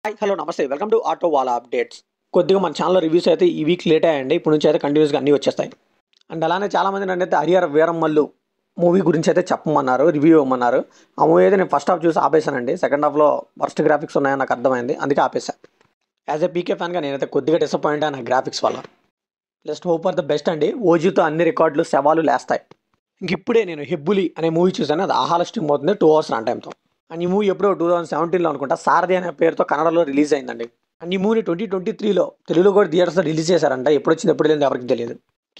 Hi hello నమస్తే welcome to auto వాలా updates. కొద్దిగా మన ఛానల్ రివ్యూస్ అయితే ఈ వీక్ లేట్ అయ్యండి. ఇప్పుడు నుంచి అయితే కంటిన్యూస్గా అన్నీ వచ్చేస్తాయి. అండ్ అలానే చాలామంది నన్ను అయితే హరిహర వీరమ్మల్లు మూవీ గురించి అయితే చెప్పమన్నారు, రివ్యూ ఇవ్వమన్నారు. ఆ మూవీ అయితే నేను ఫస్ట్ హాఫ్ చూసి ఆపేశానండి. సెకండ్ హాఫ్లో వర్స్ట్ గ్రాఫిక్స్ ఉన్నాయని నాకు అర్థమైంది, అందుకే ఆపేశాను. యాజ్ ఏ పీకే ఫ్యాన్గా నేనైతే కొద్దిగా డిసప్పాయింట్ అయిన గ్రాఫిక్స్ వల్ల. Just hope for the best అండి. ఓజీతో అన్ని రికార్డులు సవాలు లేస్తాయి. ఇంక ఇప్పుడే నేను హెబ్బులి అనే మూవీ చూసాను. అది ఆహాల స్ట్రీమ్ అవుతుంది 2 hours రన్ టైంతో. అండ్ ఈ మూవీ ఎప్పుడో 2017లో అనుకుంటా సారథి అనే పేరుతో కన్నడలో రిలీజ్ అయిందండి. అండ్ ఈ మూవీని 2023లో తెలుగులో కూడా థియేటర్స్లో రిలీజ్ చేశారంట. ఎప్పుడు వచ్చింది ఎప్పుడు వెళ్ళింది ఎవరికి తెలియదు.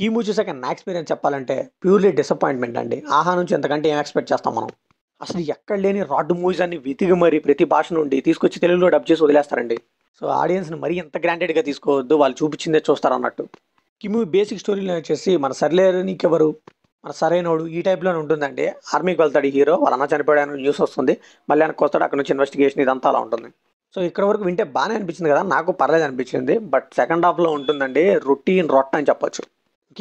ఈ మూవీ చూసాక నా ఎక్స్పీరియన్స్ చెప్పాలంటే ప్యూర్లీ డిసప్పాయింట్మెంట్ అండి. ఆహా నుంచి ఎంతకంటే ఏం ఎక్స్పెక్ట్ చేస్తాం మనం. అసలు ఎక్కడ లేని రాడ్ మూవీస్ అన్ని వెతికి మరి ప్రతి భాష నుండి తీసుకొచ్చి తెలుగులో డబ్ చేసి వదిలేస్తారండి. సో ఆడియన్స్ని మరీ ఎంత గ్రాంటెడ్గా తీసుకోవద్దు, వాళ్ళు చూపించిందే చూస్తారు అన్నట్టు. ఈ మూవీ బేసిక్ స్టోరీలో వచ్చేసి మన సర్లేరు నీకెవరు, మన సరైనోడు ఈ టైప్లోనే ఉంటుందండి. ఆర్మీకి వెళ్తాడు హీరో, వాళ్ళ అన్న చనిపోయాడని న్యూస్ వస్తుంది, మళ్ళీ వెనక్కి వస్తాడు, అక్కడ నుంచి ఇన్వెస్టిగేషన్ ఇదంతా అలా ఉంటుంది. సో ఇక్కడ వరకు వింటే బాగానే అనిపించింది కదా, నాకు పర్లేదు అనిపించింది. బట్ సెకండ్ హాఫ్లో ఉంటుందండి రొటీన్ రొట్ట అని చెప్పొచ్చు.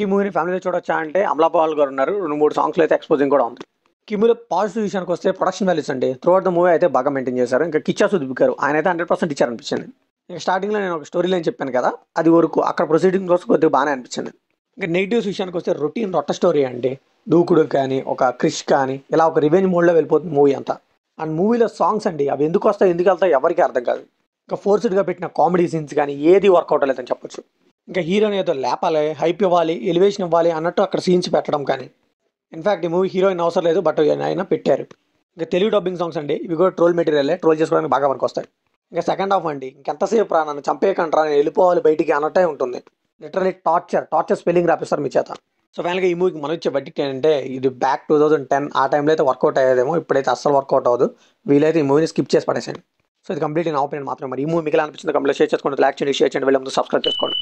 ఈ మూవీని ఫ్యామిలీలో చూడొచ్చా అంటే అమలాపాల్ గారు ఉన్నారు, 2-3 సాంగ్స్లో అయితే ఎక్స్పోజింగ్ కూడా ఉంది. ఈ మూవీలో పాజిటివ్ విషయానికి వస్తే ప్రొడక్షన్ వాల్యూస్ అండి త్రూ అవుట్ ద మూవీ అయితే బాగా మెయింటైన్ చేశారు. ఇంకా కిచ్చా సుదీప్ గారు ఆయన అయితే 100% ఇచ్చారు అనిపించింది. ఇంకా స్టార్టింగ్లో నేను ఒక స్టోరీ లైన్ చెప్పాను కదా, అది వరకు అక్కడ ప్రొసీడింగ్ కోసం కొద్దిగా బాగానే అనిపించింది. ఇంకా నెగిటివ్స్ విషయానికి వస్తే రొటీన్ రొట్ట స్టోరీ అండి. దూకుడు కానీ ఒక క్రిష్ కానీ ఇలా ఒక రివెంజ్ మోడ్లో వెళ్ళిపోతుంది మూవీ అంతా. అండ్ మూవీలో సాంగ్స్ అండి అవి ఎందుకు వస్తాయి ఎందుకు వెళ్తాయి ఎవరికి అర్థం కాదు. ఇంకా ఫోర్స్డ్గా పెట్టిన కామెడీ సీన్స్ కానీ ఏది వర్కౌట్ అవ్వలేదని చెప్పొచ్చు. ఇంకా హీరోని ఏదో లేపాలి, హైప్ ఇవ్వాలి, ఎలివేషన్ ఇవ్వాలి అన్నట్టు అక్కడ సీన్స్ పెట్టడం కానీ. ఇన్ఫాక్ట్ ఈ మూవీ హీరోయిన్ అవసరం లేదు, బట్ ఆయన పెట్టారు. ఇంకా తెలుగు డబ్బింగ్ సాంగ్స్ అండి ఇవి కూడా ట్రోల్ మెటీరియల్, ట్రోల్ చేసుకోవడానికి బాగా వరకు వస్తాయి. ఇంకా సెకండ్ హాఫ్ అండి ఇంకెంతసేపు రా నన్ను చంపేయకంటారా, నేను వెళ్ళిపోవాలి బయటికి అన్నట్టే ఉంటుంది. లిటరలీ టార్చర్ స్పెల్లింగ్ రాపిస్తారు మీ చేత. సో ఫైనల్గా ఈ మూవీకి మనం ఇచ్చే బడ్జెట్ ఏంటంటే ఇది బ్యాక్ 2010 ఆ టైంలో అయితే వర్కౌట్ అయ్యేదేమో, ఇప్పుడైతే అస్సలు వర్కౌట్ అవ్వదు. వీలైతే ఈ మూవీని స్కిప్ చేసి పడేసాను. సో ఇది కంప్లీట్ నా ఒపీనియన్ మాత్రమే. మరి ఈ మూవీ మీకు ఎలా అనిపించింది కంప్లీట్ షేర్ చేసుకోండి, లైక్ చేయండి, షేర్ చేయండి, వెళ్ళే ముందు సబ్స్క్రైబ్ చేసుకోండి.